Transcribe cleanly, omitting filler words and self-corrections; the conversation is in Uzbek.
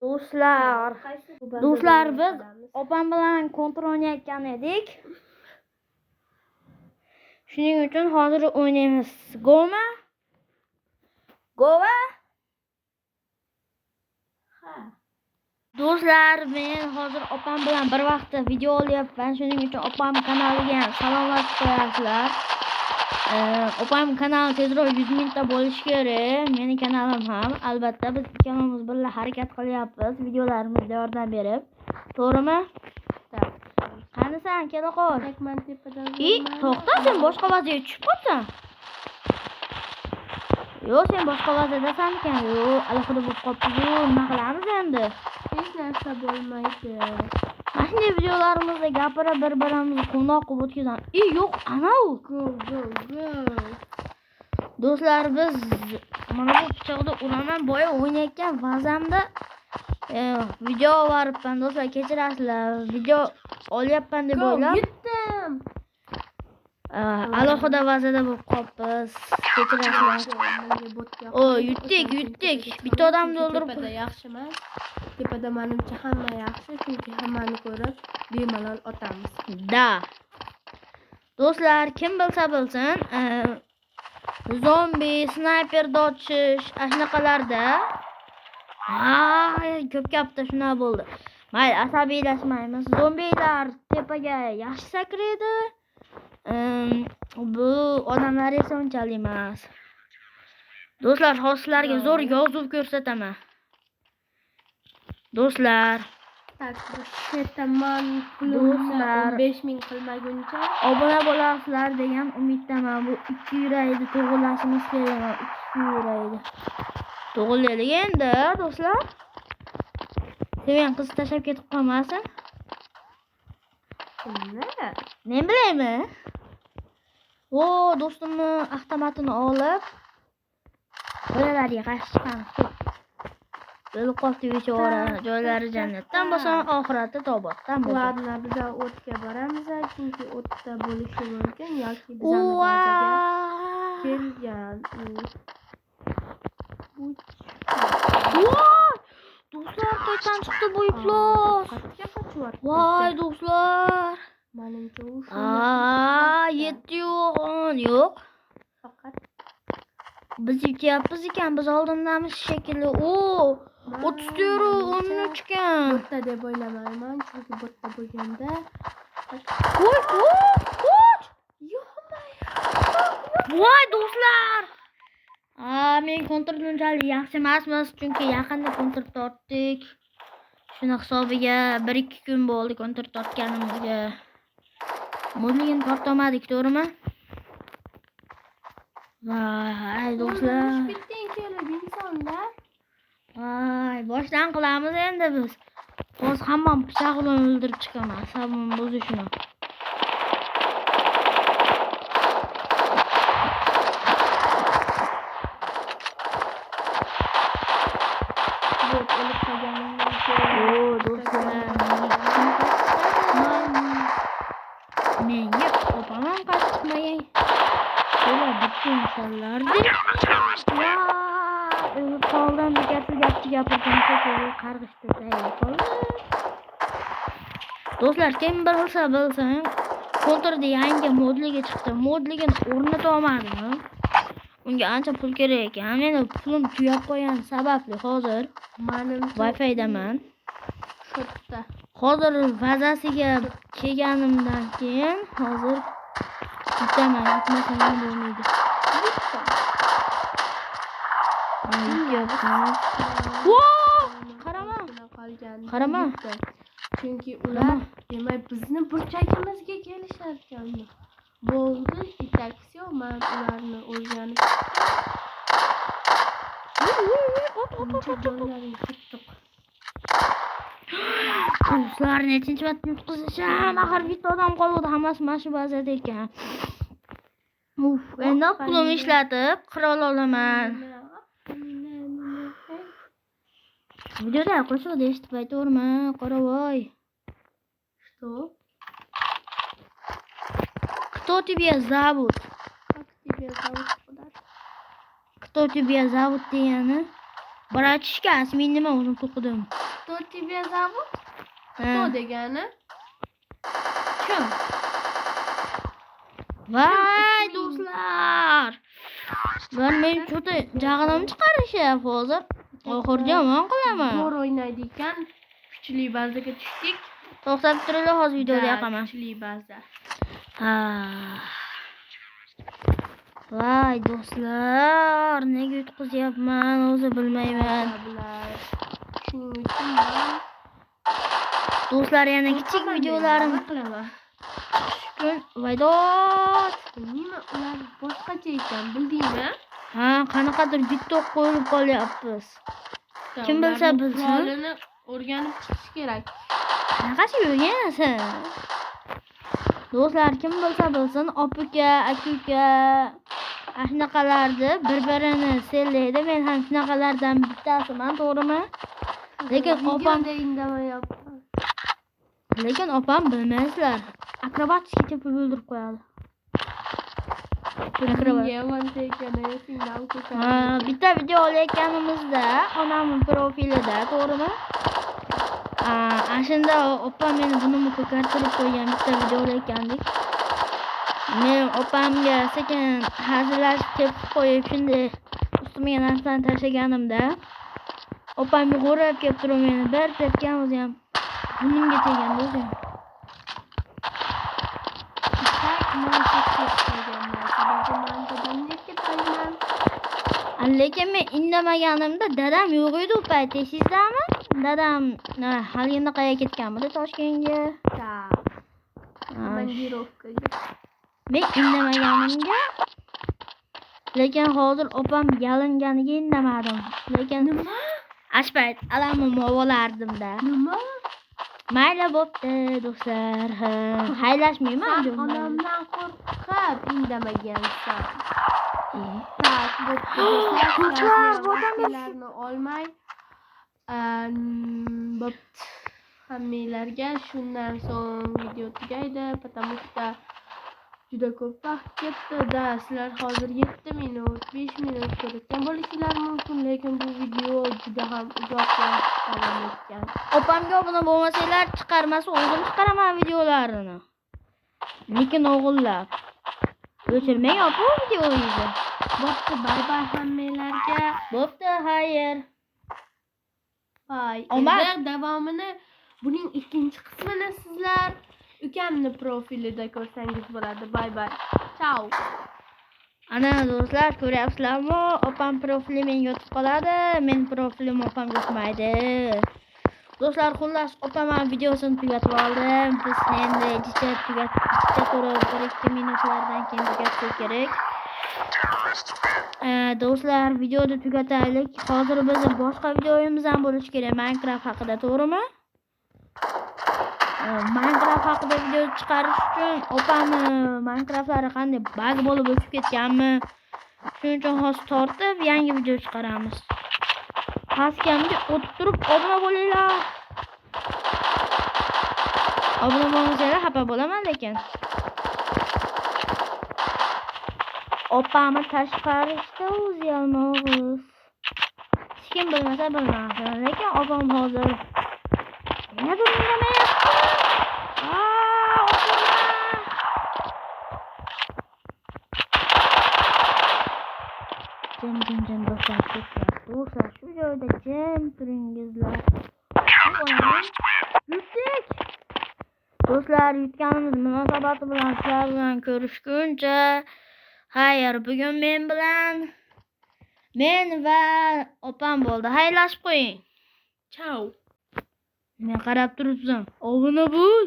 Do'stlar, biz opam bilan kontrol o'ynayotgan edik. Shuning uchun hozir o'ynaymiz. Go'mi? Go'mi? Ha. Do'stlar, men hozir opam bilan bir vaqtda video olyapman. Shuning uchun opam kanaliga salomlashib qo'yasizlar. Opam kanali tezroq 100 mingta bo'lishi kerak. Mening kanalim ham. Albatta biz ikkalamiz birga harakat qilyapmiz, videolarimizda yordam berib. To'g'rimi? Qani sen kela qol. To'xta, sen boshqa vaziga tushib qolsan. Yo'q, sen boshqa vazidasan ekan. Yo'q, alohida bo'lib qolibsiz. Nima qilamiz endi? Hech narsa bo'lmaydi. Mana shunday videolarimizda gapirib bir-birimizni qo'noq qilib o'tkazamiz. Yo'q, ana u. Go. Do'stlar, biz mana bu pichoqda uraman boya o'ynayotgan vazamda video olibman. Do'stlar, kechirasizlar. Video olyapman deb o'ylab. Yutdim. Alohida vazada bo'lib qolibmiz. Kechirasizlar. Yutdik. Bitta odamni o'ldirib Tepada yaxshi emas. Tepada menimcha hamma yaxshi, chunki hammani ko'rib bemalol otamiz. Da. Do'stlar, kim bilsa bilsin, zombi, snayper dochish, ashunaqalarda ko'p gapda shunaqa bo'ldi. Mayli, asabiylashmaymiz. Zombilar tepaga yaxshi sakraydi. Bu odamlar esa unchalik emas. Do'stlar, hozirlarga zo'r yozuv ko'rsataman. Do'stlar, Shetaman pulni 15 ming qilmaguncha obuna bo'lasizlar degan umiddaman. Bu 2 yuraydi to'g'rilashimiz kerak. 2 yuraydi. To'g'rilaylik endi, do'stlar. Sevgan qiz tashlab ketib qolmasin. Men bilaymi? Do'stimni avtomatini olib bolalarga qarshi chiqamiz. O'lib qoldi bechora, joylari jannatdan bo'lsa, oxiratda tobotdan bo'lsa. Ladna, biz o'tga boramiz, chunki o'tda bo'lishi mumkin yoki bizning bazaga kelgan. Do'stlar, qayerdan chiqdi bu iflos? Voy do'stlar. Menimcha u yetdi yo'q. Faqat biz yutyapmiz ekan, biz oldindamiz shekilli. 30 euro 13 ekan. Bo'tda deb o'ylamayman, chunki bo'tda bo'lganda voy do'stlar. Men kontrolni unchalik yaxshi emasmiz, chunki yaqinda kontrol tortdik. Shuna hisobiga 1-2 kun bo'ldi kontrol tortganimizga. Modligini tortamadik, to'g'rimi? Voy do'stlar. bitgan kelib insonlar. Voy, boshdan qilamiz endi biz. Hozir hammani pichoq bilan o'ldirib chiqaman. Sabim buzishini. Menga opamam qattiqmagan. Bular bitta insonlardir. O'lib qoldim, gapchi gapirgan qarg'ishda tayyor qoldi. Do'stlar, kim bilsa bilsin, kontrda yangi modliga chiqdi. Modligini o'rnata olmadim. Unga ancha pul kerak ekan. Meni pulim tugab qolgan sababli hozir Wi-Fi'daman. Hozir vazasiga kelganimdan keyin hozir yutaman, yutmasam ham bo'lmaydi. Qarama. Chunki ular demak bizni burchagimizga kelishar ekan. Bo'ldi, taksi men ularni o'rganib Do'stlar, nechinchi marta yutqizisham, axir bitta odam qoldi, hammasi mana shu bazada ekan. Endi pulim ishlatib qira olaman. Videoda qo'shiqda eshitib aytaverma, qoravoy. Что? Кто тебя зовут? Как тебя зовут? Кто тебя зовут degani Bratishka, isming nima? O'zim to'qidim. Кто тебе зовут? Ha. Кто degani? Kim? Voy do'stlar. Ben men cho'ta jag'inim chiqarishyapti hozir. Oxirgi yomon qilaman. Zo'r o'ynaydi ekan. Kuchli bazaga tushdik. To'xtab turinglar, hozir videoda yoqaman. Kuchli baza. Ha. Voy do'stlar, nega yutqizyapman o'zi bilmayman. Shuning uchun men Do'stlar, yana kichik videolarim qilaman. Vaydot. Nima ular boshqacha ekan, bildingmi? Ha, qanaqadir bitta qo'yib qolyapmiz. Kim bilsa bilsin. Qurolini o'rganib chiqish kerak. Qanaqasi yurgansan? Do'stlar, kim bilsa bilsin, opuka, akuka shunaqalarni bir-birini sellaydi. Men ham shunaqalardan bittasiman, to'g'rimi? Lekin opam indamayapti. Lekin opam bilmaysizlar. Akrobatik ketib o'ldirib qo'yadi. Bitta video olayotganimizda onamning profilida, to'g'rimi? Ashunda opam meni buni ko'kartirib qo'ygan bitta video olayotgandik. Men opamga sekin hazillashib kelib qo'yib, shunday ustimga narsani tashlaganimda opam yugurib kelib turib meni bir tepgan, o'zi ham bunimga tegandi o'zi. Lekin men indamaganimda dadam yo'q edi u payt, esingizlarmi? Dadam haliginaqaga ketganmidi Toshkentga. Komandirovkaga. Men indamaganimga, lekin hozir opam yalinganiga indamadim. Lekin Nima? ashpayt alamim olardim-da. Nima? Mayli bo'pti do'stlar. Haylashmayman. Sen onamdan qo'rqib indamagansan. Ko'chlar vodamlarni olmay bo'pti. Hammanglarga shundan so'ng video tugaydi, потому что juda ko'p vaqt ketdi-da. Sizlar hozir 7 minut, 5 minut ko'rayotgan bo'lishinglar mumkin, lekin bu video juda ham uzoq vaqt davom etgan. Opamga obuna bo'lmasanglar, chiqarmasa o'zim chiqaraman videolarini. Lekin o'g'illar, o'chirmang opa videoingizni. Bo'pti, bay-bay hammanglarga. Bo'pti, xayr. Bay. Omad. Endi davomini buning ikkinchi qismini sizlar ukamni profilida ko'rsangiz bo'ladi. Bay-bay. Ciao. Ana do'stlar, ko'ryapsizlarmi? Opam profili menga o'tib qoladi, men profilim opamga o'tmaydi. Do'stlar, xullas opam videosini tugatib oldim. Biz endi ichida turib 1-2 minutlardan keyin tugatsak kerak. Do'stlar, videoni tugataylik. Hozir bizning boshqa videomiz ham bo'lishi kerak Minecraft haqida, to'g'rimi? Minecraft haqida video chiqarish uchun opam Minecraftlari qanday bug bo'lib o'chib ketganmi? Shuning uchun hozir tortib yangi video chiqaramiz. Pastkamga o'tib turib obuna bo'linglar. Obuna bo'lmasanglar xafa bo'laman lekin. Opamni tashqarishda o'zi yalmog'iz. Hech kim bilmasa bilmasin, lekin opam hozir yana durmayapti. Jim do'stlar, shu joyda jim turingizlar. Yutdik. Do'stlar, yutganimiz munosabati bilan sizlar bilan ko'rishguncha, xayr, bugun men va opam bo'ldi. Xayrlashib qo'ying. Ciao. Men qarab turibsan. Obuna bo'l.